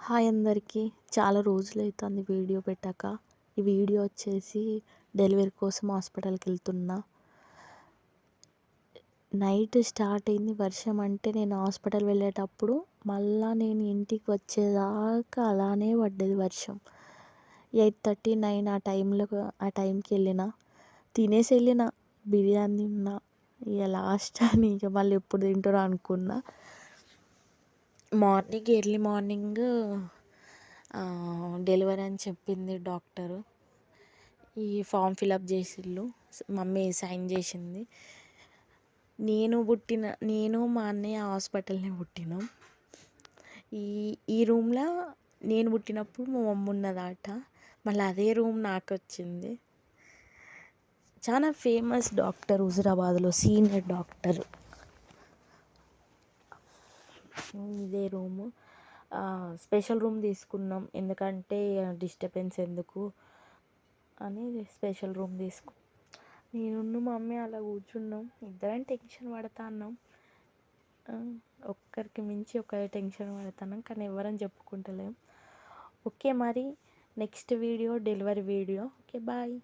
Hi అందరికీ. చాలా రోజులైతుంది video పెట్టాక. ఈ వీడియో వచ్చేసి డెలివరీ కోసం హాస్పిటల్కి వెళ్తున్నా. నైట్ స్టార్ట్ అయింది వర్షం. అంటే నేను హాస్పిటల్ వెళ్ళేటప్పుడు మళ్ళా నేను ఇంటికి వచ్చేదాకా అలానే పడ్డది వర్షం. 8:30, 9 ఆ టైంకి వెళ్ళిన, తినేసి వెళ్ళిన. బిర్యానీ తిన్నా. ఇక లాస్ట్ అని ఇక మళ్ళీ ఎప్పుడు తింటారో అనుకున్నా. ఎర్లీ మార్నింగ్ డెలివరీ అని చెప్పింది డాక్టరు. ఈ ఫామ్ ఫిలప్ చేసిళ్ళు, మమ్మీ సైన్ చేసింది. నేను మా అన్నయ్య హాస్పిటల్నే పుట్టినాం. ఈ రూమ్లో నేను పుట్టినప్పుడు మా మమ్మీ ఉన్నదాట. మళ్ళీ అదే రూమ్ నాకు వచ్చింది. చాలా ఫేమస్ డాక్టర్ హుజురాబాద్లో, సీనియర్ డాక్టర్. ఇదే రూము. స్పెషల్ రూమ్ తీసుకున్నాం, ఎందుకంటే డిస్టర్బెన్స్ ఎందుకు అని స్పెషల్ రూమ్ నేను మమ్మీ అలా కూర్చున్నాం. ఇద్దరం టెన్షన్ పడుతున్నాం. ఒక్కరికి మించి ఒకరి టెన్షన్ పడుతున్నాం, కానీ ఎవరని చెప్పుకుంటలేం. ఓకే, మరి next video delivery video. Okay, bye.